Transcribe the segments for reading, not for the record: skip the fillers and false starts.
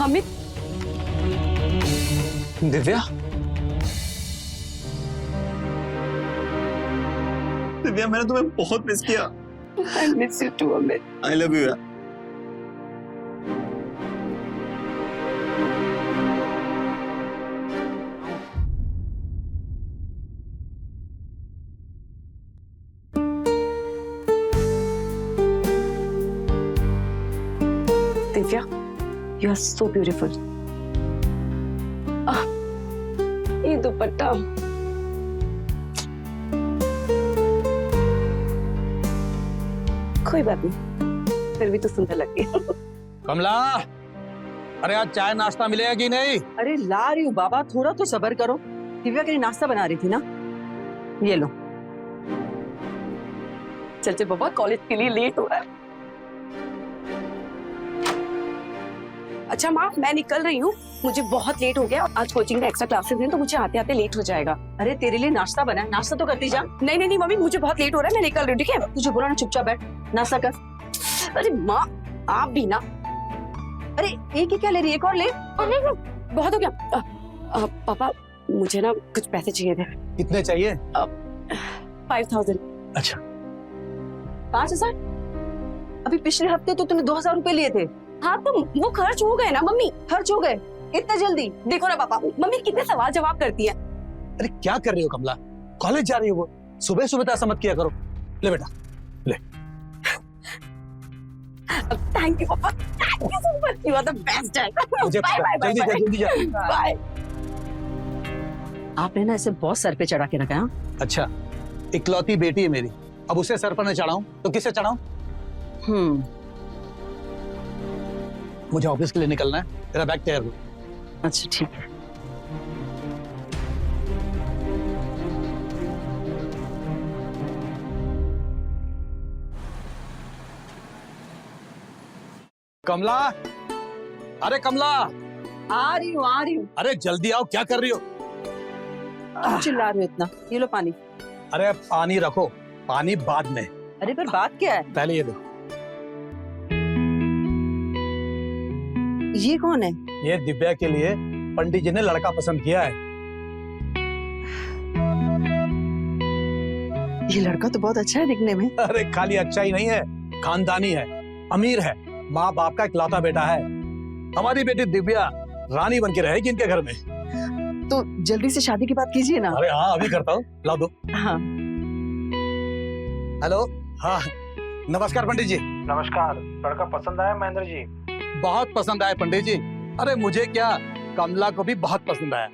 अमित। दिव्या, दिव्या मैंने तुम्हें बहुत मिस किया। I miss you too, Amit. I love you यार। Divya, you are so beautiful। ये दुपट्टा कोई बात नहीं, फिर भी तो सुंदर लगती है। कमला, अरे आज चाय नाश्ता मिलेगा कि नहीं? अरे ला रही हूँ बाबा, थोड़ा तो सब्र करो। दिव्या के लिए नाश्ता बना रही थी ना, ये लो। चल चल बाबा, कॉलेज के लिए लेट हो रहा है। अच्छा माँ, मैं निकल रही हूँ, मुझे बहुत लेट हो गया। आज कोचिंग में एक्स्ट्रा क्लासेस हैं तो मुझे आते आते लेट हो जाएगा। अरे तेरे लिए नाश्ता बना है, नाश्ता तो करती जा। नहीं नहीं नहीं मम्मी, मुझे बहुत लेट हो रहा है, मैं निकल रही हूँ, ठीक है? तुझे बोला ना चुपचाप बैठ, नाश्ता कर। अरे माँ, आप भी ना। अरे एक ही क्या ले रही है, एक और ले। बहुत हो गया। पापा, मुझे ना कुछ पैसे चाहिए थे। कितने चाहिए? 5000। अच्छा, 5000? अभी पिछले हफ्ते तो तूने 2000 रुपए लिए थे। हाँ तो वो खर्च हो गए ना मम्मी। खर्च हो गए इतने जल्दी? देखो ना पापा, मम्मी कितने सवाल जवाब करती है। अरे क्या कर रही हो कमला? कॉलेज जा रही हो वो, सुबह सुबह तो ऐसा मत किया करो। ले बेटा, ले। Thank you papa, thank you so much, you are the best dad. मुझे जल्दी जा, जल्दी जा। बाय। आपने ना ऐसे बहुत सर पे चढ़ा के रखा है। अच्छा, इकलौती बेटी है मेरी, अब उसे सर पर न चढ़ाऊं तो किसे चढ़ाऊं? मुझे ऑफिस के लिए निकलना है, तेरा बैग तैयार हो। अच्छा ठीक है। कमला, अरे कमला, आ रही हूँ आ रही हूँ। अरे जल्दी आओ, क्या कर रही हो? क्यों चिल्ला रही हो इतना? ये लो पानी। अरे पानी रखो, पानी बाद में। अरे पर बात क्या है? पहले ये दो। ये कौन है? ये दिव्या के लिए पंडित जी ने लड़का पसंद किया है। ये लड़का तो बहुत अच्छा है दिखने में। अरे खाली अच्छा ही नहीं है, खानदानी है, अमीर है, माँ बाप का इकलौता बेटा है। हमारी बेटी दिव्या रानी बन के रहेगी इनके घर में। तो जल्दी से शादी की बात कीजिए ना। अरे हाँ, अभी करता हूँ, ला दो। हाँ। हेलो, हाँ नमस्कार पंडित जी। नमस्कार, लड़का पसंद आया महेंद्र जी? बहुत पसंद आया पंडित जी। अरे मुझे क्या, कमला को भी बहुत पसंद आया।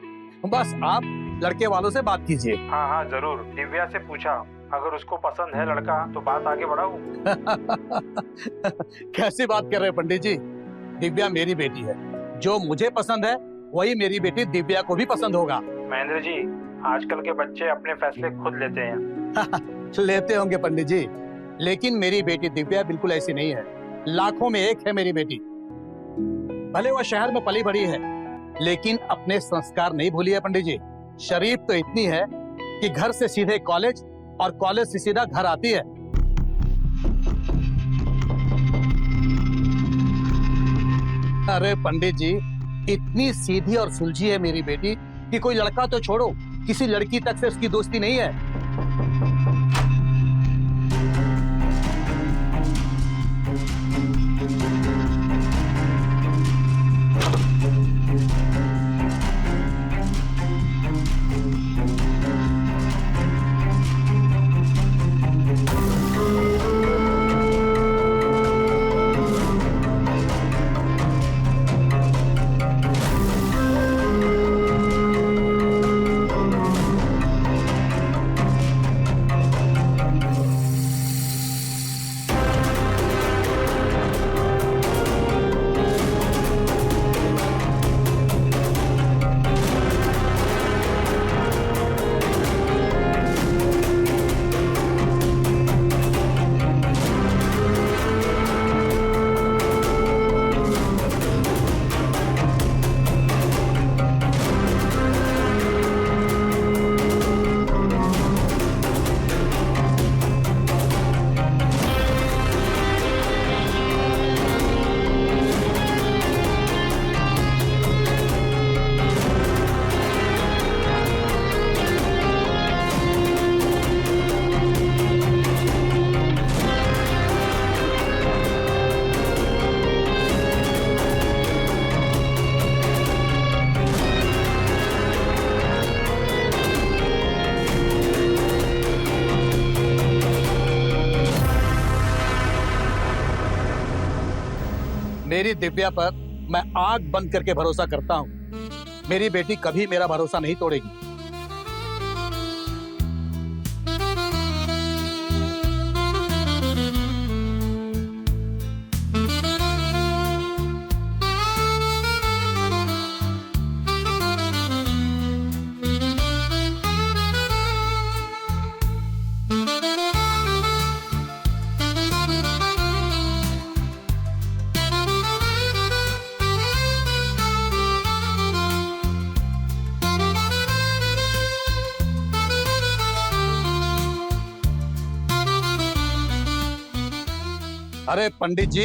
बस आप लड़के वालों से बात कीजिए। हाँ हाँ जरूर, दिव्या से पूछा, अगर उसको पसंद है लड़का तो बात आगे बढ़ाऊं। कैसी बात कर रहे हैं पंडित जी? दिव्या मेरी बेटी है, जो मुझे पसंद है वही मेरी बेटी दिव्या को भी पसंद होगा। महेंद्र जी, आजकल के बच्चे अपने फैसले खुद लेते हैं। लेते होंगे पंडित जी, लेकिन मेरी बेटी दिव्या बिल्कुल ऐसी नहीं है। लाखों में एक है मेरी बेटी। भले वो शहर में पली बड़ी है, लेकिन अपने संस्कार नहीं भूली है पंडित जी। शरीफ तो इतनी है कि घर से सीधे कॉलेज और कॉलेज से सीधा घर आती है। अरे पंडित जी, इतनी सीधी और सुलझी है मेरी बेटी कि कोई लड़का तो छोड़ो, किसी लड़की तक से उसकी दोस्ती नहीं है। मेरी दिव्या पर मैं आंख बंद करके भरोसा करता हूँ। मेरी बेटी कभी मेरा भरोसा नहीं तोड़ेगी। अरे पंडित जी,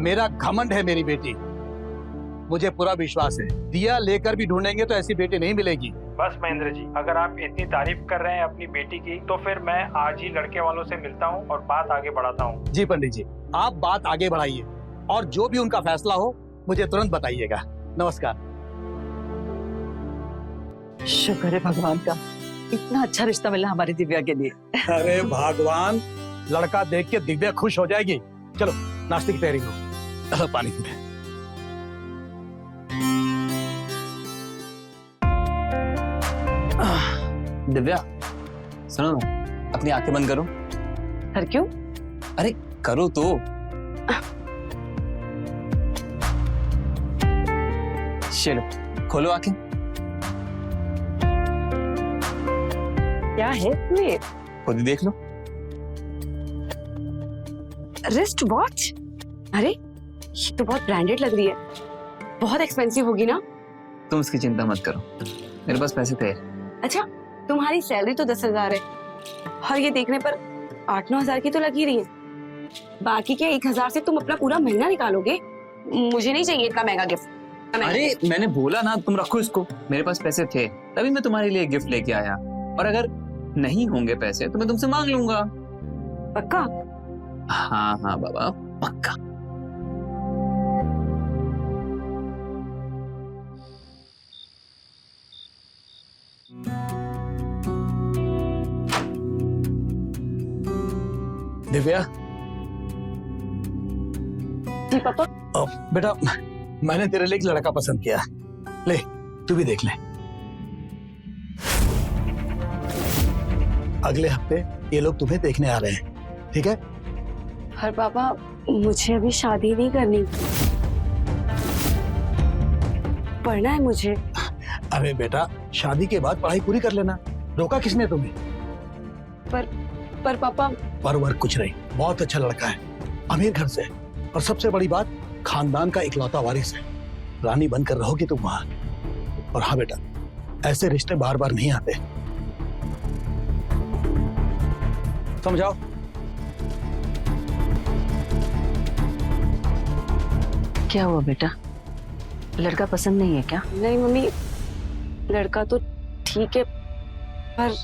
मेरा घमंड है मेरी बेटी। मुझे पूरा विश्वास है, दिया लेकर भी ढूंढेंगे तो ऐसी बेटी नहीं मिलेगी। बस महेंद्र जी, अगर आप इतनी तारीफ कर रहे हैं अपनी बेटी की, तो फिर मैं आज ही लड़के वालों से मिलता हूँ और बात आगे बढ़ाता हूँ। जी पंडित जी, आप बात आगे बढ़ाइए और जो भी उनका फैसला हो मुझे तुरंत बताइएगा। नमस्कार। शुक्र है भगवान का, इतना अच्छा रिश्ता मिला हमारी दिव्या के लिए। अरे भगवान, लड़का देख के दिव्या खुश हो जाएगी। चलो नाश्ते की तैयारी करो, पानी पी। दिव्या सुनो ना, अपनी आंखें बंद करो। सर क्यों? अरे करो तो। चलो खोलो आंखें। क्या है ये? खुद ही देख लो। Wrist watch? अरे ये तो बहुत ब्रांडेड लग रही है, बहुत एक्सपेंसिव होगी ना? तुम इसकी चिंता मत करो, मेरे पास पैसे थे। अच्छा, तुम्हारी सैलरी तो 10,000 है और ये देखने पर 8-9 हजार की तो लग ही रही है। बाकी के 1,000 से तुम अपना पूरा महीना निकालोगे? मुझे नहीं चाहिए इतना महंगा गिफ्ट। अरे मैंने बोला ना तुम रखो इसको, मेरे पास पैसे थे तभी मैं तुम्हारे लिए गिफ्ट लेके आया, और अगर नहीं होंगे पैसे तो मैं तुमसे मांग लूंगा। पक्का? हाँ हाँ बाबा पक्का। दिव्या। जी पापा। बेटा, मैंने तेरे लिए एक लड़का पसंद किया, ले तू भी देख ले। अगले हफ्ते ये लोग तुम्हें देखने आ रहे हैं, ठीक है? पर पापा, मुझे अभी शादी नहीं करनी, पढ़ना है मुझे। अरे बेटा, शादी के बाद पढ़ाई पूरी कर लेना, रोका किसने तुम्हें? पर पापा। पर वर कुछ नहीं, बहुत अच्छा लड़का है, अमीर घर से, और सबसे बड़ी बात खानदान का इकलौता वारिस है। रानी बनकर रहोगी तुम वहां। और हाँ बेटा, ऐसे रिश्ते बार बार नहीं आते, समझाओ। क्या हुआ बेटा, लड़का पसंद नहीं है क्या? नहीं मम्मी, लड़का तो ठीक है पर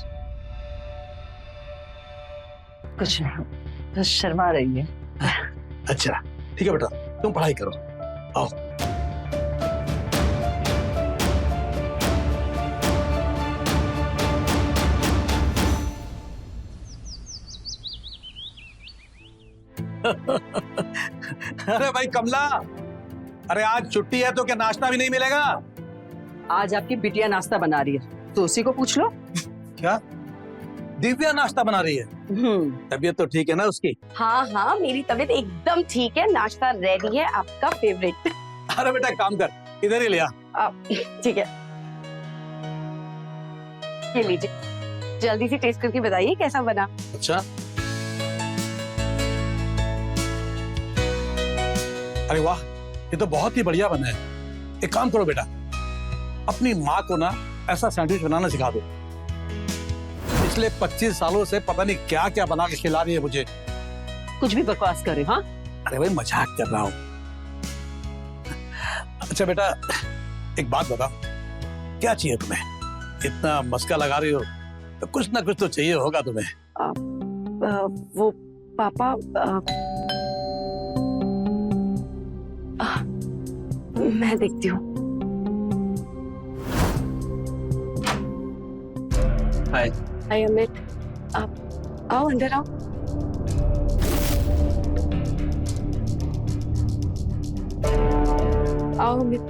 कुछ नहीं, बस शर्मा रही है। अच्छा ठीक है बेटा, तुम पढ़ाई करो, आओ। अरे भाई कमला, अरे आज छुट्टी है तो क्या नाश्ता भी नहीं मिलेगा? आज आपकी बिटिया नाश्ता बना रही है, तो उसी को पूछ लो। क्या दिव्या नाश्ता बना रही है? तबीयत तो ठीक है ना उसकी? हाँ हाँ, मेरी तबीयत एकदम ठीक है, नाश्ता रेडी है, आपका फेवरेट। अरे बेटा एक काम कर, इधर ही ले आ। ठीक है, ये लीजिए, जल्दी से टेस्ट करके बताइए कैसा बना। अच्छा, अरे वाह, ये तो बहुत ही बढ़िया बना है। एक काम करो बेटा, अपनी माँ को ना ऐसा सैंडविच बनाना सिखा दो। पिछले 25 सालों से पता नहीं क्या क्या बना के खिला रही है मुझे। कुछ भी बकवास करे। हाँ, अरे भाई मजाक कर रहा हूँ। अच्छा बेटा, एक बात बताओ, क्या चाहिए तुम्हें? इतना मस्का लगा रही हो तो कुछ ना कुछ तो चाहिए होगा तुम्हें। वो पापा, मैं देखती हूँ। हाय। हाय अमित, आप आओ, अंदर आओ। आओ अमित।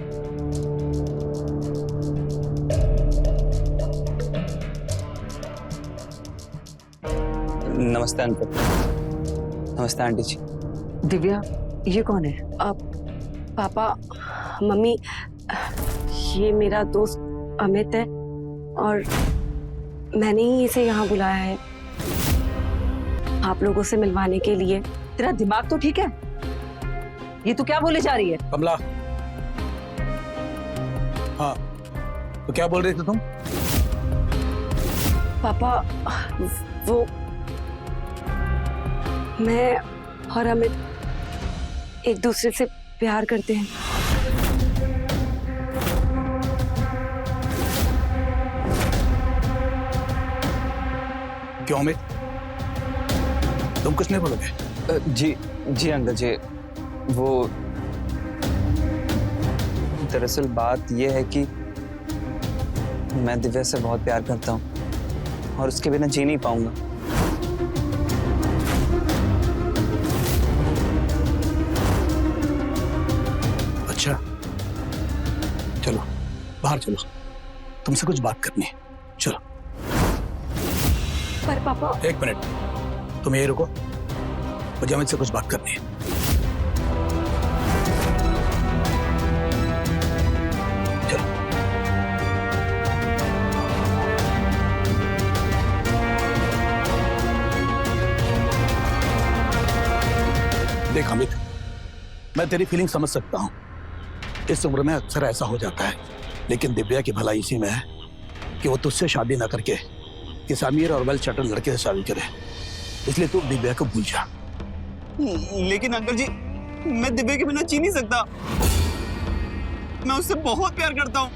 नमस्ते अंकल। नमस्ते आंटी जी। दिव्या, ये कौन है? पापा, मम्मी, ये मेरा दोस्त अमित है और मैंने ही इसे यहाँ बुलाया है आप लोगों से मिलवाने के लिए। तेरा दिमाग तो ठीक है? ये तू क्या बोले जा रही है? कमला, हाँ तो क्या बोल रही थी तुम? पापा, वो मैं और अमित एक दूसरे से प्यार करते हैं। क्यों अमित, तुम कुछ नहीं बोलोगे? जी जी अंकल जी, वो दरअसल बात यह है कि मैं दिव्या से बहुत प्यार करता हूँ और उसके बिना जी नहीं पाऊंगा। अच्छा, चलो बाहर चलो, तुमसे कुछ बात करनी है। चलो। पर पापा, एक मिनट, तुम यही रुको, मुझे अमित से कुछ बात करनी है। चलो। देख अमित, मैं तेरी फीलिंग समझ सकता हूँ। इस उम्र में अक्सर ऐसा हो जाता है, लेकिन दिव्या की भलाई इसी में है कि वो तुझसे शादी ना करके किसी अमीर और वेल सेटल लड़के से शादी करे। इसलिए तू दिव्या को भूल जा। लेकिन अंकल जी, मैं दिव्या के बिना जी नहीं सकता। मैं उससे बहुत प्यार करता हूँ।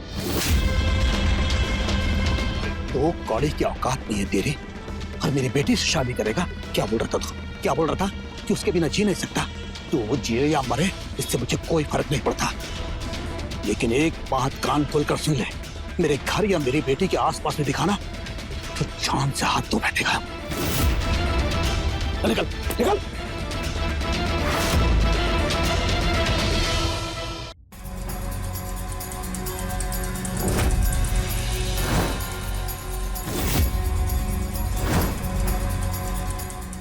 तो कौड़ी की औकात नहीं है तेरी और मेरी बेटी से शादी करेगा? क्या बोल रहा था तू? क्या बोल रहा था कि उसके बिना जी नहीं सकता? तो वो जिए या मरे, इससे मुझे कोई फर्क नहीं पड़ता। लेकिन एक बात कान खोलकर सुन ले, मेरे घर या मेरी बेटी के आसपास में दिखाना तो जान से हाथ धो बैठेगा। निकल निकल।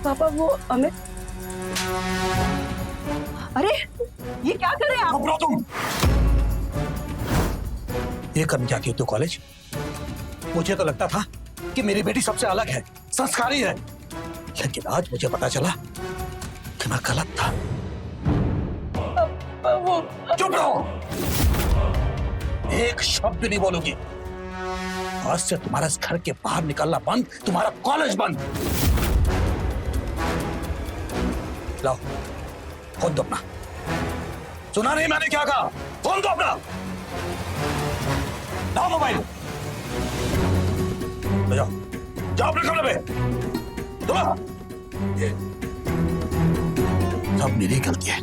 पापा वो अमित। अरे ये क्या कर रहे हैं आप? घबराओ तुम। ये करने जाती हो तू कॉलेज? मुझे तो लगता था कि मेरी बेटी सबसे अलग है, संस्कारी है, लेकिन आज मुझे पता चला कि मैं गलत था। वो चुप रहो, एक शब्द नहीं बोलूंगी। आज से तुम्हारा इस घर के बाहर निकलना बंद, तुम्हारा कॉलेज बंद। लाओ फोन दो अपना। सुना नहीं मैंने क्या कहा? फोन दो अपना। लाओ मोबाइल। ले जाओ, जाओ अपने कमरे पे। दो। ये सब मेरी गलती है,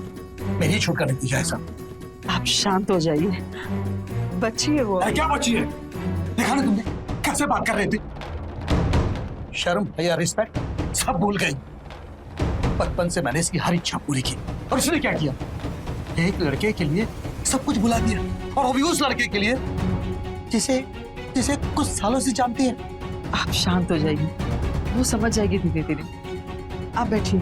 मेरी छूट का नतीजा है सब। आप शांत हो जाइए, बच्ची है वो। अरे क्या बच्ची है? देखा ना तुमने कैसे बात कर रहे थे? शर्म या रिस्पेक्ट सब भूल गई। बचपन से मैंने इसकी हर इच्छा पूरी की और इसने क्या किया? एक लड़के के लिए सब कुछ भुला दिया, और वो भी उस लड़के के लिए जिसे जिसे कुछ सालों से जानती है। आप शांत हो जाइए, वो समझ जाएगी धीरे धीरे। आप बैठिए।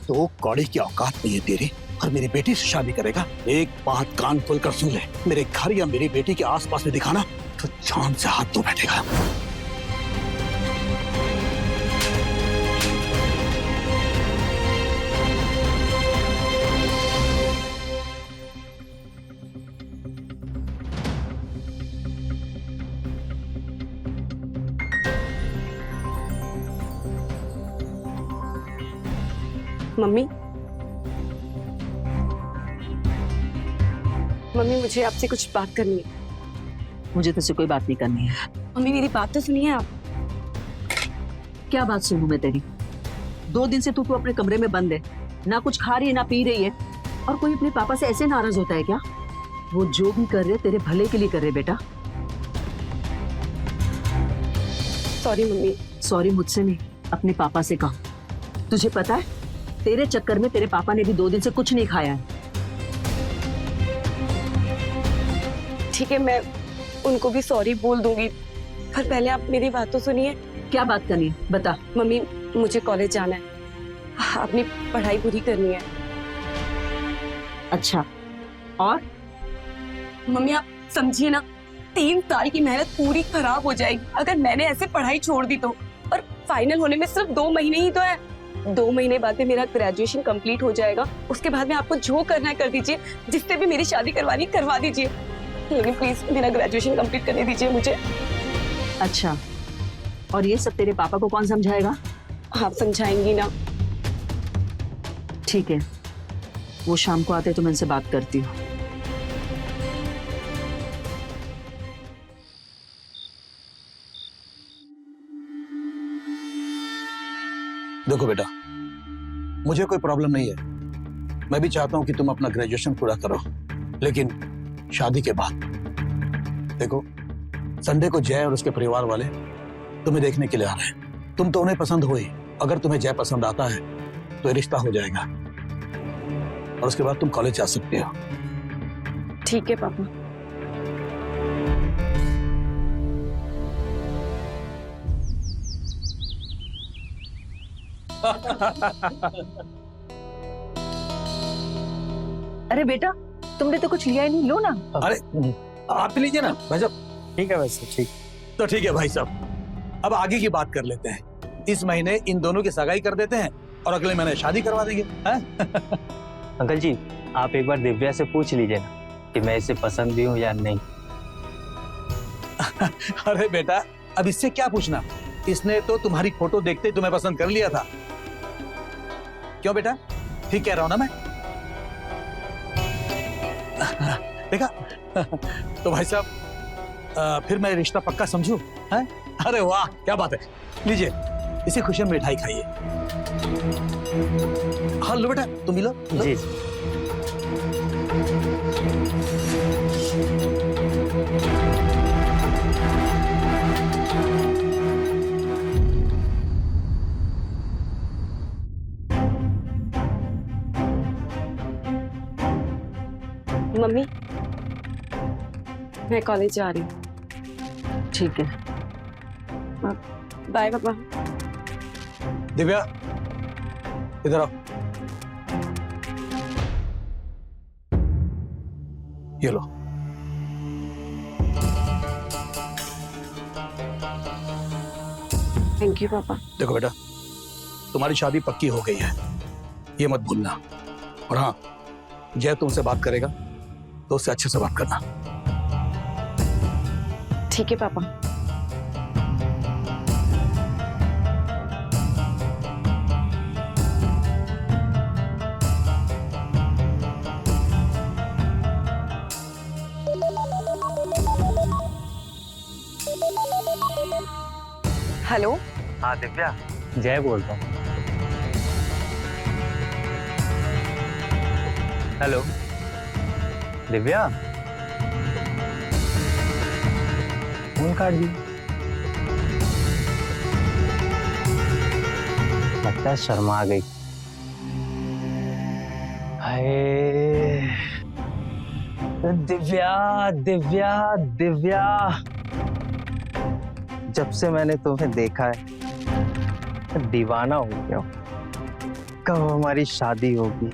तो कौड़ी की औकात नहीं है तेरी और मेरी बेटी से शादी करेगा? एक बात कान खोलकर सुन ले, मेरे घर या मेरी बेटी के आसपास में दिखाना तो जान से हाथ धो बैठेगा। मम्मी, मम्मी मुझे आपसे कुछ बात करनी है। मुझे तुझसे कोई बात नहीं करनी है। मम्मी मेरी बात तो सुनिए आप। क्या बात सुनूं मैं तेरी? 2 दिन से तू अपने कमरे में बंद है, ना कुछ खा रही है ना पी रही है, और कोई अपने पापा से ऐसे नाराज होता है क्या? वो जो भी कर रहे तेरे भले के लिए कर रहे बेटा। Sorry mummy. सॉरी मुझसे नहीं, अपने पापा से कहो। तुझे पता है तेरे चक्कर में तेरे पापा ने भी 2 दिन से कुछ नहीं खाया है। ठीक है, मैं उनको भी सॉरी बोल दूंगी, पर पहले आप मेरी बात तो सुनिए। क्या बात करनी है बता। मम्मी मुझे कॉलेज जाना है, अपनी पढ़ाई पूरी करनी है। अच्छा, और मम्मी आप समझिए ना, 3 साल की मेहनत पूरी खराब हो जाएगी अगर मैंने ऐसे पढ़ाई छोड़ दी तो। और फाइनल होने में सिर्फ 2 महीने ही तो है। 2 महीने बाद में मेरा ग्रेजुएशन कंप्लीट हो जाएगा। उसके बाद में आपको जो करना है कर दीजिए, जिससे भी मेरी शादी करवानी करवा दीजिए, लेकिन प्लीज मेरा ग्रेजुएशन कंप्लीट करने दीजिए मुझे। अच्छा, और ये सब तेरे पापा को कौन समझाएगा? आप समझाएंगी ना? ठीक है, वो शाम को आते तो मैं इनसे बात करती हूँ। देखो बेटा, मुझे कोई प्रॉब्लम नहीं है, मैं भी चाहता हूं कि तुम अपना ग्रेजुएशन पूरा करो, लेकिन शादी के बाद। देखो, संडे को जय और उसके परिवार वाले तुम्हें देखने के लिए आ रहे हैं। तुम तो उन्हें पसंद हो ही, अगर तुम्हें जय पसंद आता है तो ये रिश्ता हो जाएगा और उसके बाद तुम कॉलेज जा सकते हो। ठीक है पापा। अरे बेटा, तुमने तो कुछ लिया ही नहीं, लो ना। अरे आप लीजिए ना भाई साहब। ठीक है वैसे, ठीक। तो ठीक है भाई साहब, अब आगे की बात कर लेते हैं। इस महीने इन दोनों की सगाई कर देते हैं और अगले महीने शादी करवा देंगे, हैं? अंकल जी, आप एक बार दिव्या से पूछ लीजिए ना कि मैं इसे पसंद भी हूँ या नहीं। अरे बेटा, अब इससे क्या पूछना, इसने तो तुम्हारी फोटो देखते ही तुम्हें पसंद कर लिया था। क्यों बेटा, ठीक कह रहा हूं ना मैं? देखा? तो भाई साहब, फिर मैं रिश्ता पक्का समझूं, हैं? अरे वाह, क्या बात है। लीजिए, इसी खुशी में मिठाई खाइए। हाँ लो बेटा, तुम भी लो। जी। मम्मी मैं कॉलेज जा रही हूँ। ठीक है, बाय पापा। दिव्या, इधर आओ। ये लो। थैंक यू पापा। देखो बेटा, तुम्हारी शादी पक्की हो गई है, ये मत भूलना। और हाँ, जय तुमसे बात करेगा तो उससे अच्छे से बात करना। ठीक है पापा। हेलो। हाँ दिव्या, जय बोल रहा हूँ। हेलो दिव्या, फोन काट दी। लगता है शर्मा गई। हाय दिव्या, दिव्या, दिव्या, जब से मैंने तुम्हें देखा है दीवाना हो गया हूं। कब हमारी शादी होगी,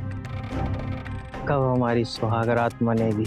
कब हमारी सुहागरात मनेगी।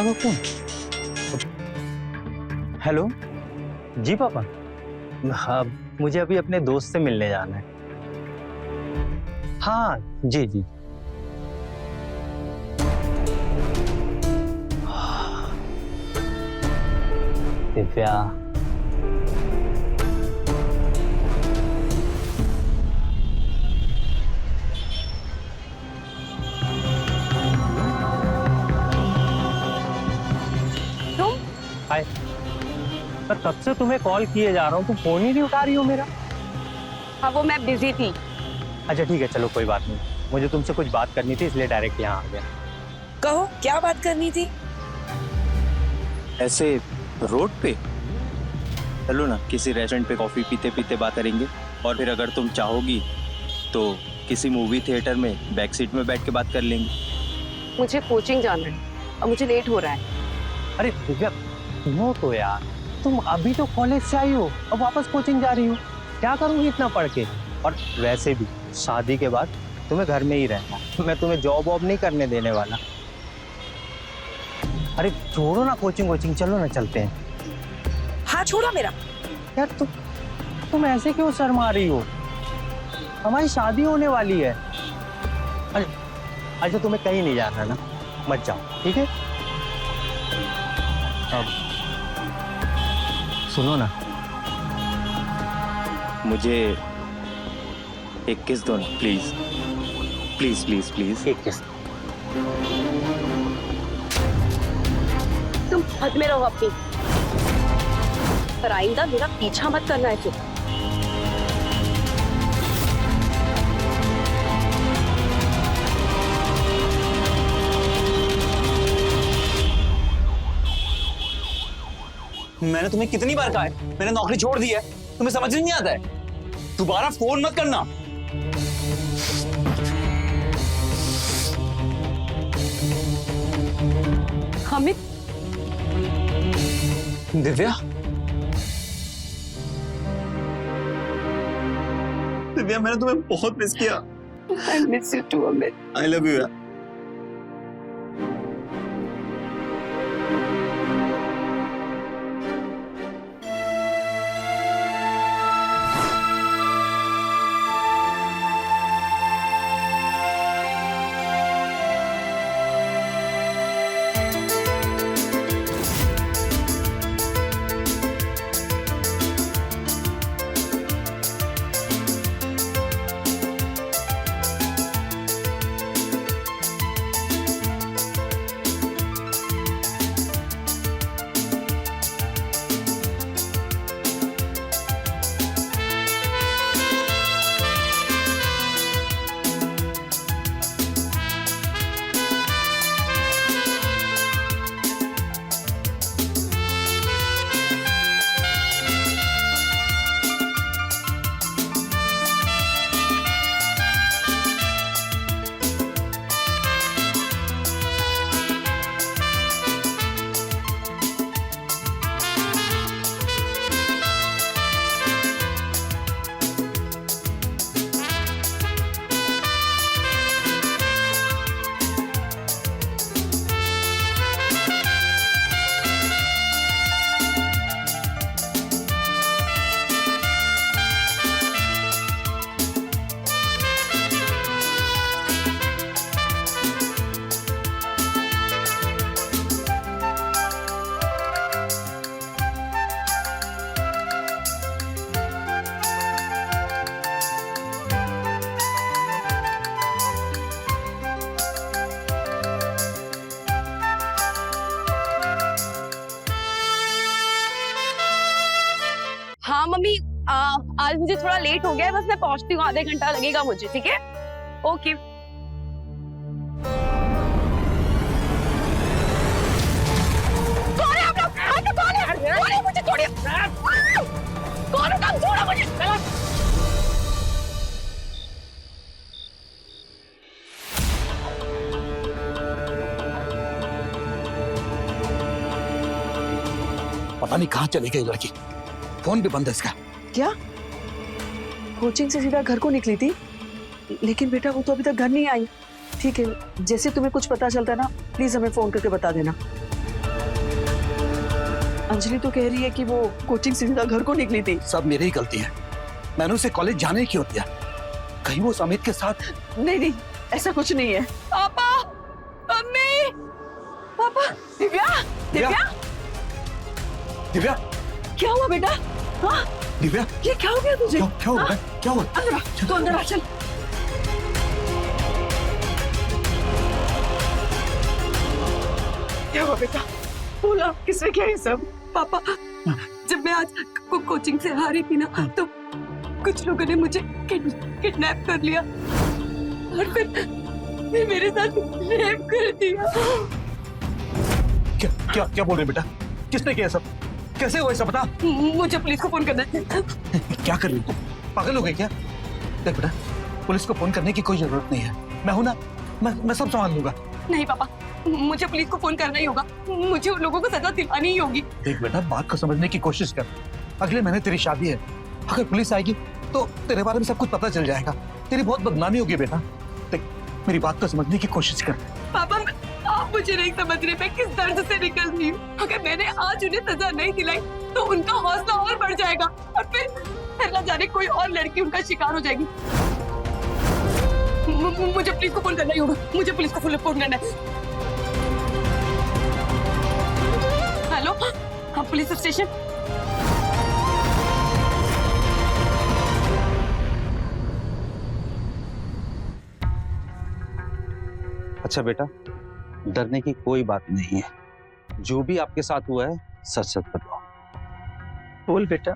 लगा फोन। हेलो जी पापा। हाँ, मुझे अभी अपने दोस्त से मिलने जाना है। हाँ जी जी। दिव्या, तुम हाय। मैं कब से तुम्हें कॉल किए जा रहा हूँ, तुम फोन ही नहीं उठा रही हो मेरा। हाँ वो मैं बिजी थी। अच्छा ठीक है, चलो कोई बात नहीं। मुझे तुमसे कुछ बात करनी थी, इसलिए डायरेक्ट यहाँ आ गया। कहो क्या बात करनी थी? ऐसे रोड पे चलो ना, किसी रेस्टोरेंट पे कॉफी पीते पीते बात करेंगे। और फिर अगर तुम चाहोगी तो किसी मूवी थिएटर में बैक सीट में बैठ के बात कर लेंगे। मुझे कोचिंग जाना है और मुझे लेट हो रहा है। अरे दिव्या सुनो तो यार, तुम अभी तो कॉलेज से आई हो, अब वापस कोचिंग जा रही हो, क्या करूंगी इतना पढ़ के? और वैसे भी शादी के बाद तुम्हें घर में ही रहना, मैं तुम्हें जॉब वॉब नहीं करने देने वाला। अरे छोड़ो ना कोचिंग वोचिंग, चलो ना चलते हैं। हाँ छोड़ो मेरा। यार तुम ऐसे क्यों शर्मा रही हो? हमारी शादी होने वाली है। अच्छा तुम्हें कहीं नहीं जाना ना, मत जाओ, ठीक है? अब सुनो ना, मुझे एक किस दो ना, प्लीज प्लीज प्लीज प्लीज। एक किस। तुम हद में रहो अपनी, पर आइंदा मेरा पीछा मत करना है। फिर मैंने तुम्हें कितनी बार कहा है, मैंने नौकरी छोड़ दी है, तुम्हें समझ नहीं आता है? दोबारा फोन मत करना। अमित, दिव्या, दिव्या मैंने तुम्हें बहुत मिस किया। I miss you too, Amit. I love you. हाँ मम्मी, आज मुझे थोड़ा लेट हो गया है, बस मैं पहुंचती हूँ, आधे घंटा लगेगा मुझे, ठीक है? ओके। कौन है आप लोग? कौन है? कौन है? मुझे छोड़िए। कौन है? तुम छोड़ो मुझे। पता नहीं कहाँ चली गई लड़की, फोन भी बंद है इसका। क्या कोचिंग से सीधा घर को निकली थी? लेकिन बेटा वो तो अभी तक घर नहीं आई। ठीक है, जैसे तुम्हें कुछ पता चलता है ना, प्लीज हमें फोन करके बता देना। अंजलि तो कह रही है कि वो कोचिंग से सीधा घर को निकली थी। सब मेरी ही गलती है, मैंने उसे कॉलेज जाने क्यों दिया? कहीं वो समित के साथ। नहीं नहीं, ऐसा कुछ नहीं है। पापा, मम्मी, पापा, दिव्या, दिव्या, दिव्या, क्या हुआ बेटा? हाँ, दिव्या, ये क्या हो गया तुझे? क्या हुआ? हाँ? क्या हुआ? अंदर आ, तू अंदर आ, चल। क्या हुआ बेटा? बोला, किसने किया ये सब? पापा, जब मैं आज कोचिंग से आ रही थी ना, तो कुछ लोगों ने मुझे किडनैप कर लिया और फिर मेरे साथ रेप कर दिया। क्या क्या क्या बोल रहे बेटा? किसने किया सब? कैसे हुआ सब बता? मुझे पुलिस को फोन करना है। क्या कर रही हो? पागल हो गई क्या? देख बेटा, पुलिस को फोन करने की कोई जरूरत नहीं है, मैं हूं ना, मैं सब संभाल लूंगा। नहीं पापा, मुझे पुलिस को फोन करना ही होगा, मुझे उन लोगों को सजा दिलानी ही होगी। देख बेटा, बात को समझने की कोशिश कर। अगले महीने तेरी शादी है, अगर पुलिस आएगी तो तेरे बारे में सब कुछ पता चल जाएगा, तेरी बहुत बदनामी होगी बेटा। देख, मेरी बात को समझने की कोशिश कर। पापा, आप मुझे नहीं समझ रहे, मैं किस दर्द से निकल रही हूँ। अगर मैंने आज उन्हें सजा नहीं दिलाई तो उनका हौसला और बढ़ जाएगा और फिर न जाने कोई और लड़की उनका शिकार हो जाएगी। मुझे पुलिस को फोन करना ही होगा, मुझे पुलिस को फोन करना है। हेलो, हाँ पुलिस स्टेशन। अच्छा बेटा, डरने की कोई बात नहीं है, जो भी आपके साथ हुआ है सच सच बताओ। बोल बेटा,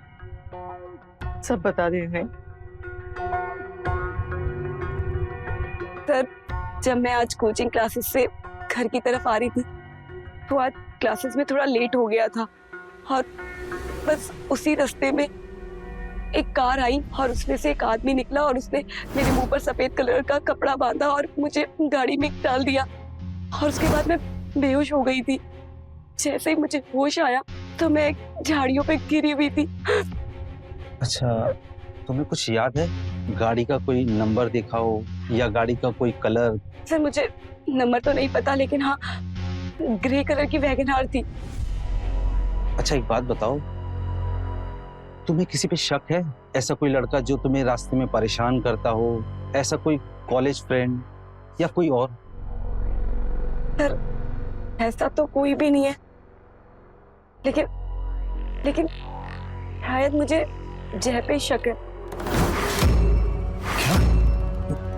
सब बता दे रहे। सर, जब मैं आज कोचिंग क्लासेस से घर की तरफ आ रही थी तो आज क्लासेस में थोड़ा लेट हो गया था और बस उसी रास्ते में एक कार आई और उसमें से एक आदमी निकला और उसने मेरे मुंह पर सफेद कलर का कपड़ा बांधा और मुझे गाड़ी में डाल दिया और उसके बाद मैं बेहोश हो गई थी। जैसे ही मुझे होश आया तो मैं झाड़ियों पे गिरी हुई थी। अच्छा, तुम्हें कुछ याद है? गाड़ी का कोई नंबर देखा हो या गाड़ी का कोई कलर? सर, मुझे नंबर तो नहीं पता, लेकिन हाँ, ग्रे कलर की वैगन आर थी। अच्छा एक बात बताओ, तुम्हें किसी पे शक है? ऐसा कोई लड़का जो तुम्हें रास्ते में परेशान करता हो, ऐसा कोई कॉलेज फ्रेंड या कोई और? सर, ऐसा तो कोई भी नहीं है, लेकिन शायद मुझे जय पे शक है। क्या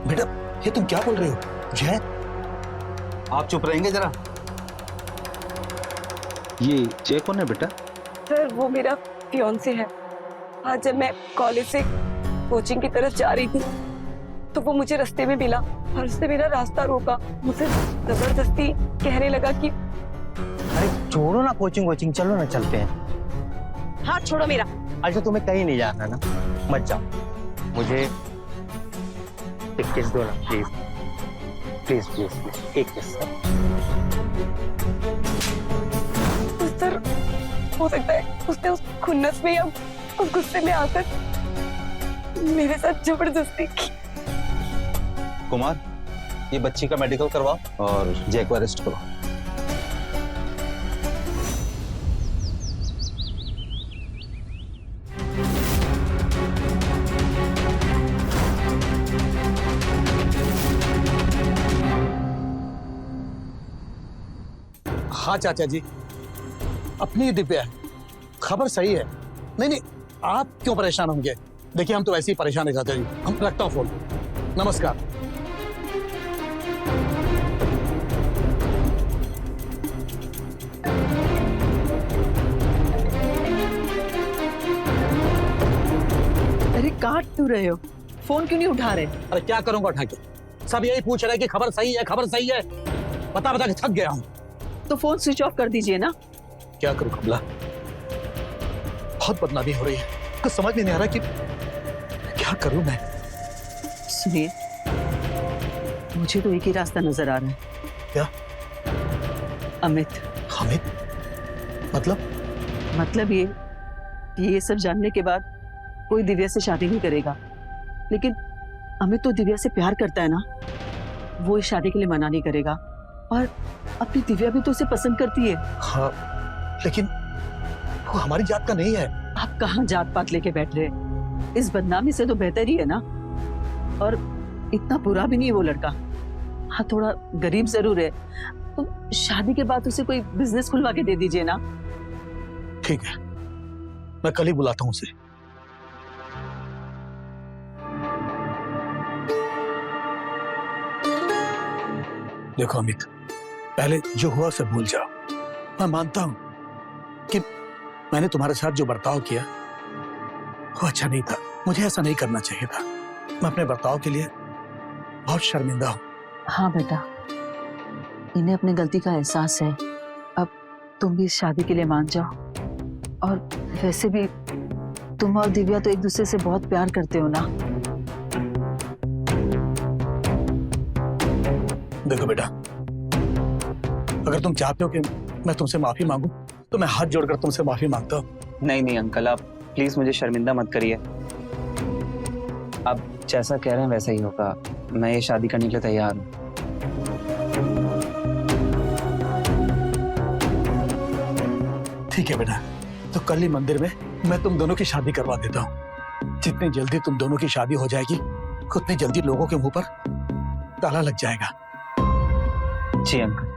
बेटा, ये तुम क्या बोल रहे हो? जय? आप चुप रहेंगे जरा? ये जय कौन है बेटा? सर, वो मेरा फियांसे है। आज जब मैं कॉलेज से कोचिंग की तरफ जा रही थी तो वो मुझे रास्ते में मिला और उसने मेरा रास्ता रोका। मुझे जबरदस्ती कहने लगा कि अरे छोड़ो ना कोचिंग, चलो ना चलते हैं। हाथ छोड़ो मेरा। अच्छा तुम्हें कहीं नहीं जाना ना, मत जाओ। मुझे एक किस दो ना प्लीज, प्लीज प्लीज प्लीज, एक किस। सर, हो सकता है उसने उस खुन्नस में या उस गुस्से में आकर मेरे साथ जबरदस्ती की। कुमार, ये बच्ची का मेडिकल करवाओ और जय को अरेस्ट करो। हाँ चाचा जी, अपनी ही दिव्या है, खबर सही है। नहीं, आप क्यों परेशान होंगे? देखिए, हम तो ऐसे ही परेशान है चाचा जी। हम रखता हूँ फोन। नमस्कार। अरे काट क्यों रहे हो? फोन क्यों नहीं उठा रहे? अरे क्या करूंगा उठा के? सब यही पूछ रहे हैं कि खबर सही है, खबर सही है। बता के थक गया हूँ। तो फोन स्विच ऑफ कर दीजिए ना। क्या करूं कमला, बहुत बदनामी हो रही है, कुछ समझ में नहीं आ रहा कि क्या करूं मैं। सुनिए, मुझे तो एक ही रास्ता नजर आ रहा है। क्या? अमित। अमित? मतलब ये सब जानने के बाद कोई दिव्या से शादी नहीं करेगा, लेकिन अमित तो दिव्या से प्यार करता है ना, वो इस शादी के लिए मना नहीं करेगा। और अपनी दिव्या भी तो उसे पसंद करती है। हाँ, लेकिन वो हमारी जात का नहीं है। आप कहाँ जात पात लेके बैठ रहे हैं? इस बदनामी से तो बेहतर ही है ना। और इतना बुरा भी नहीं है वो लड़का। हाँ, थोड़ा गरीब जरूर है, तो शादी के बाद उसे कोई बिजनेस खुलवा के दे दीजिए ना। ठीक है, मैं कल ही बुलाता हूँ उसे। देखो अमित, पहले जो हुआ उसे भूल जाओ। मैं मानता हूं कि मैंने तुम्हारे साथ जो बर्ताव किया वो अच्छा नहीं था, मुझे ऐसा नहीं करना चाहिए था। मैं अपने बर्ताव के लिए बहुत शर्मिंदा हूं। हाँ बेटा, इन्हें अपनी गलती का एहसास है। अब तुम भी इस शादी के लिए मान जाओ। और वैसे भी तुम और दिव्या तो एक दूसरे से बहुत प्यार करते हो ना। देखो बेटा, अगर तुम चाहते हो कि मैं तुमसे माफी मांगू तो मैं हाथ जोड़कर तुमसे माफी मांगता हूँ। नहीं नहीं अंकल, आप प्लीज मुझे शर्मिंदा मत करिए। आप जैसा कह रहे हैं वैसा ही होगा। मैं ये शादी करने के लिए तैयार हूँ। ठीक है बेटा, तो कल ही मंदिर में मैं तुम दोनों की शादी करवा देता हूँ। जितनी जल्दी तुम दोनों की शादी हो जाएगी उतनी जल्दी लोगों के मुंह पर ताला लग जाएगा। जी अंकल।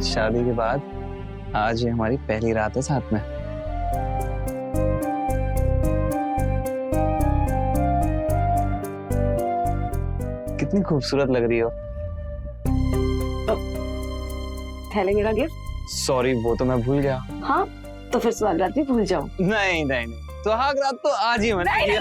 शादी के बाद आज ये हमारी पहली रात है साथ में। कितनी खूबसूरत लग रही हो। थैले मेरा गिफ्ट। सॉरी, वो तो मैं भूल गया। हाँ, तो फिर सुहागरात भी भूल जाओ। नहीं नहीं नहीं, सुहागरात तो आज ही मनाएंगे।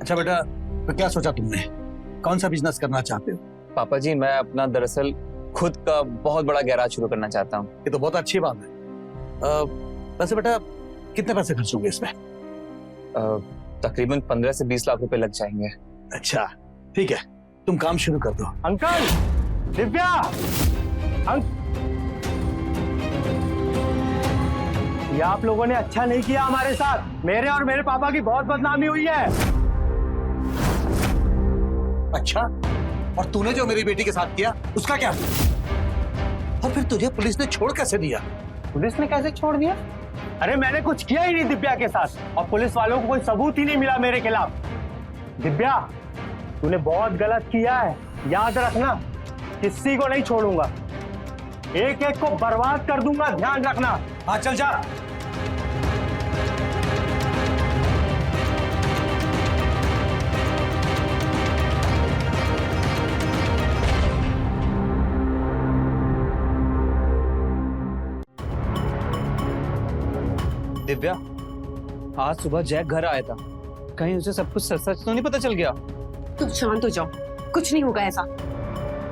अच्छा बेटा, तो क्या सोचा तुमने? कौन सा बिजनेस करना चाहते हो? पापा जी, मैं अपना दरअसल खुद का बहुत बड़ा गैराज शुरू करना चाहता हूँ। ये तो बहुत अच्छी बात है। वैसे बेटा, कितने पैसे खर्च होंगे इसमें? तकरीबन 15 से 20 लाख रुपए लग जाएंगे। अच्छा ठीक है, तुम काम शुरू कर दो। अंकल, दिव्या, ये आप लोगों ने अच्छा नहीं किया हमारे साथ। मेरे और मेरे पापा की बहुत बदनामी हुई है। अच्छा, और तूने जो मेरी बेटी के साथ किया उसका क्या? और फिर तुझे पुलिस ने छोड़ कैसे दिया? पुलिस ने कैसे छोड़ दिया? अरे मैंने कुछ किया ही नहीं दिव्या के साथ, और पुलिस वालों को कोई सबूत ही नहीं मिला मेरे खिलाफ। दिव्या, तूने बहुत गलत किया है, याद रखना। किसी को नहीं छोड़ूंगा, एक एक को बर्बाद कर दूंगा, ध्यान रखना। हाँ चल जा। दिव्या, आज सुबह जैक घर आया था, कहीं उसे सब कुछ सच सच तो नहीं पता चल गया? तुम शांत हो जाओ, कुछ नहीं होगा ऐसा।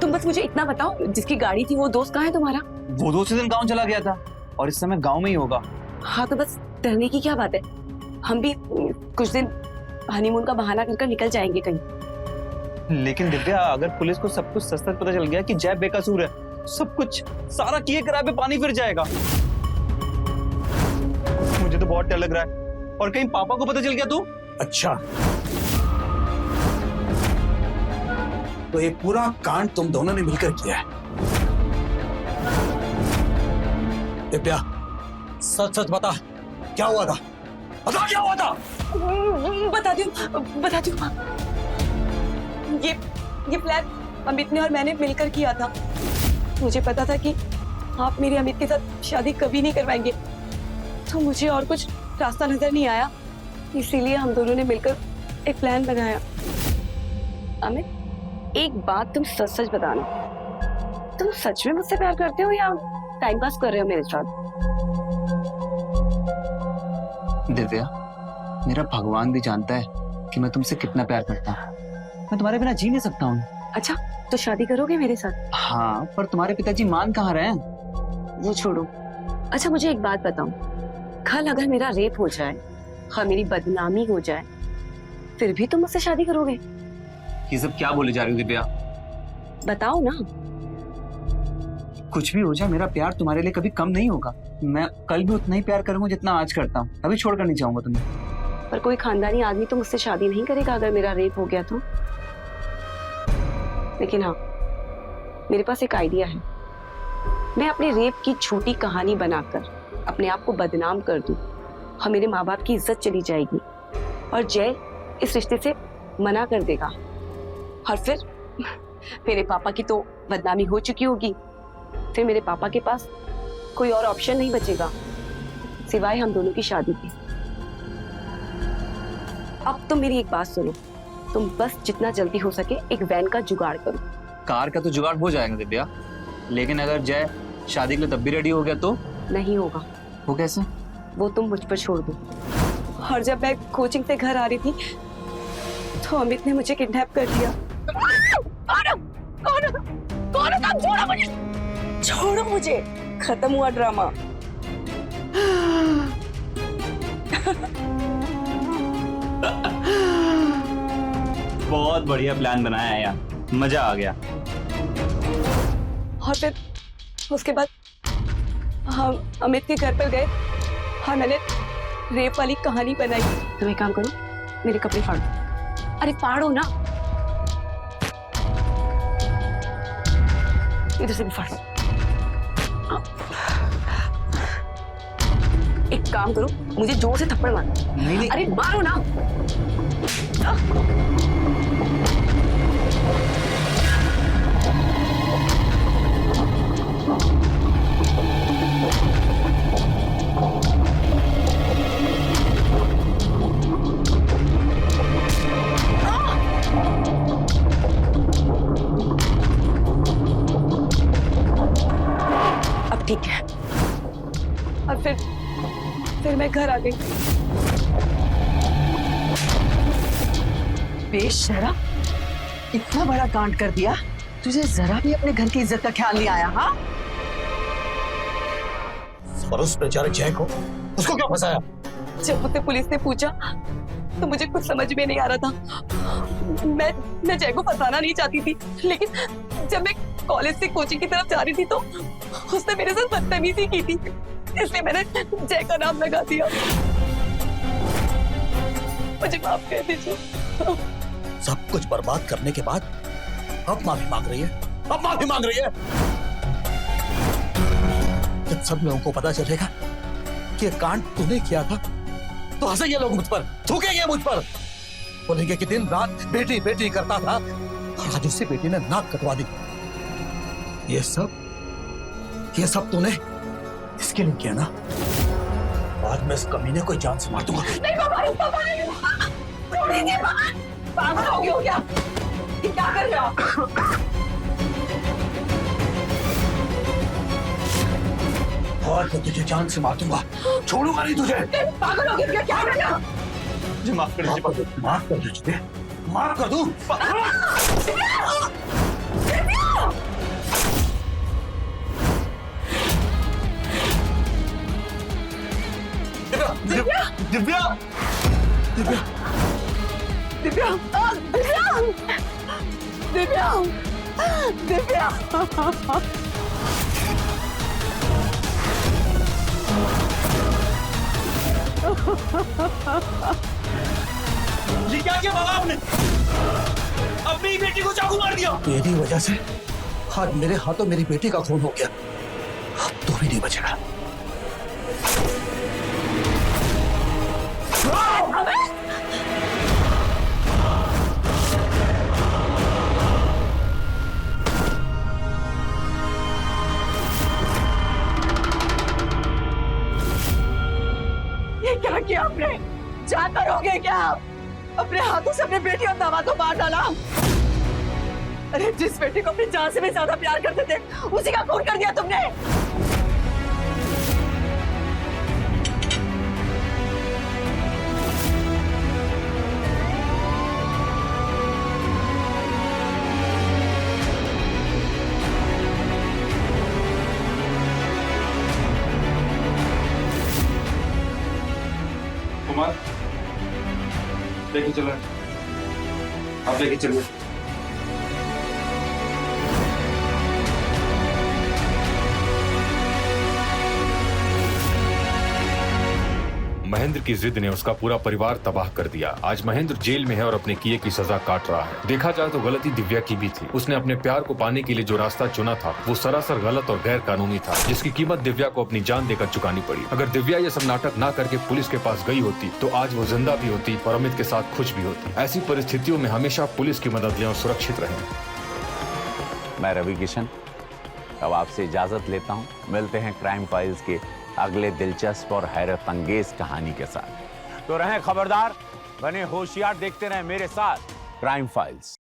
तुम बस मुझे इतना बताओ, जिसकी गाड़ी थी वो दोस्त कहाँ है तुम्हारा? वो 2 दिन गांव चला गया था और इस समय गांव में ही होगा। हाँ, तो बस डरने की क्या बात है। हम भी कुछ दिन हनीमून का बहाना कर निकल जाएंगे कहीं। लेकिन दिव्या, अगर पुलिस को सब कुछ सच सच पता चल गया कि जैक बेकसूर है, सब कुछ सारा किए कराए पे पानी फिर जाएगा। मुझे तो बहुत डर लग रहा है। और कहीं पापा को पता चल गया तो? अच्छा, तो ये पूरा कांड तुम दोनों ने मिलकर किया है। दिव्या, सच सच बता, क्या हुआ था? बता क्या हुआ था? बता दूं। ये प्लान अमित ने और मैंने मिलकर किया था। मुझे पता था कि आप मेरे अमित के साथ शादी कभी नहीं करवाएंगे, तो मुझे और कुछ रास्ता नजर नहीं आया, इसीलिए हम दोनों ने मिलकर एक प्लान बनाया। अमित, एक बात तुम सच सच बताना, तुम सच में मुझसे प्यार करते हो या टाइम पास कर रहे हो मेरे साथ? दिव्या, मेरा भगवान भी जानता है कि मैं तुमसे कितना प्यार करता हूँ। मैं तुम्हारे बिना जी नहीं सकता हूँ। अच्छा, तो शादी करोगे मेरे साथ? हाँ, पर तुम्हारे पिताजी मान कहाँ रहे हैं? वो छोड़ो। अच्छा, मुझे एक बात बताओ, कल अगर मेरा रेप हो जाए और मेरी बदनामी हो जाए, फिर भी तुम मुझसे शादी करोगे? ये सब क्या बोले जा रही हो दिव्या? बताओ ना। कुछ भी हो जाए, मेरा प्यार तुम्हारे लिए कभी कम नहीं होगा। मैं कल भी उतना ही प्यार करूंगा जितना आज करता हूँ। अभी छोड़कर नहीं जाऊंगा तुम्हें। पर कोई खानदानी आदमी तो मुझसे शादी नहीं करेगा अगर मेरा रेप हो गया तो। लेकिन हाँ, मेरे पास एक आइडिया है। मैं अपने रेप की झूठी कहानी बनाकर अपने आप को बदनाम कर दूं और मेरे माँ बाप की इज्जत चली जाएगी और जय इस रिश्ते से मना कर देगा, और फिर मेरे पापा की तो बदनामी हो चुकी होगी। फिर मेरे पापा के पास कोई और ऑप्शन नहीं बचेगा सिवाय हम दोनों की शादी के। अब तुम मेरी एक बात सुनो, तुम बस जितना जल्दी हो सके एक वैन का जुगाड़ करो। कार का तो जुगाड़ हो जाएगा दिव्या, लेकिन अगर जय शादी के लिए तब भी रेडी हो गया तो? नहीं होगा। वो कैसे? वो तुम मुझ पर छोड़ दो। और जब मैं कोचिंग से घर आ रही थी तो अमित ने मुझे किडनैप कर दिया। छोड़ो मुझे, खत्म हुआ ड्रामा। बहुत बढ़िया प्लान बनाया है यार, मजा आ गया। और फिर उसके बाद हम अमित के घर पर गए और मैंने रेप वाली कहानी बनाई। तुम एक काम करो, मेरे कपड़े फाड़ो। अरे फाड़ो ना, इधर से भी फाड़ो। एक काम करो, मुझे जोर से थप्पड़ मारो। नहीं। अरे मारो ना। अब ठीक है। और फिर मैं घर आ गई। बेशरम, इतना बड़ा कांड कर दिया, तुझे जरा भी अपने घर की इज्जत का ख्याल नहीं आया? हाँ, और उस बेचारे जय को, उसको क्यों फंसाया? जब मुझसे पुलिस ने पूछा तो मुझे कुछ समझ में नहीं आ रहा था। मैं जय को फंसाना नहीं चाहती थी, लेकिन जब मैं कॉलेज से कोचिंग की तरफ जा रही थी तो उसने मेरे साथ बदतमीजी की थी, इसलिए मैंने जय का नाम लगा दिया। मुझे माफ कर दीजिए। सब कुछ बर्बाद करने के बाद अब माफी मांग रही है, अब माफी मांग रही है। जब सब लोगों को पता चलेगा कि ये कांड तूने किया था तो हंसेंगे लोग मुझ पर, थूकेंगे मुझ पर, बोलेंगे कि दिन रात बेटी बेटी करता था और आज उससे बेटी ने नाक कटवा दी। ये सब तूने इसके लिए किया ना? आज मैं इस कमीने को जान से मार दूंगा। नहीं पापा, छोड़ेंगे पापा। पागल हो गए हो क्या? ये क्या कर रहे हो आप? और मैं तुझे जान से मार दूंगा, छोड़ूंगा नहीं तुझे। पागल हो गए क्या कर रहे हो? मुझे माफ कर दीजिए। माफ कर दीजिए, माफ कर दूं। दिव्या, दिव्या, दिव्या, दिव्या, दिव्या। ये क्या किया बाबा आपने? अपनी बेटी को चाकू मार दिया। तेरी वजह से आज मेरे हाथों मेरी बेटी का खून हो गया। अब तू भी नहीं बचेगा। ये क्या किया आपने? जानवर हो गए क्या आप? अपने हाथों से अपनी बेटी और दामाद को मार डाला। अरे जिस बेटी को अपनी जान से भी ज्यादा प्यार करते थे उसी का खून कर दिया तुमने। कुमार लेके चलो, आप लेके चलिए। महेंद्र की जिद ने उसका पूरा परिवार तबाह कर दिया। आज महेंद्र जेल में है और अपने किए की सजा काट रहा है। देखा जाए तो गलती दिव्या की भी थी। उसने अपने प्यार को पाने के लिए जो रास्ता चुना था वो सरासर गलत और गैर कानूनी था, जिसकी कीमत दिव्या को अपनी जान देकर चुकानी पड़ी। अगर दिव्या ये सब नाटक ना करके पुलिस के पास गई होती तो आज वो जिंदा भी होती और अमित के साथ खुश भी होती। ऐसी परिस्थितियों में हमेशा पुलिस की मदद लें और सुरक्षित रहें। मैं रवि किशन अब आपसे इजाजत लेता हूँ। मिलते हैं क्राइम फाइल्स के अगले दिलचस्प और हैरत अंगेज कहानी के साथ। तो रहें खबरदार, बने होशियार, देखते रहें मेरे साथ क्राइम फाइल्स।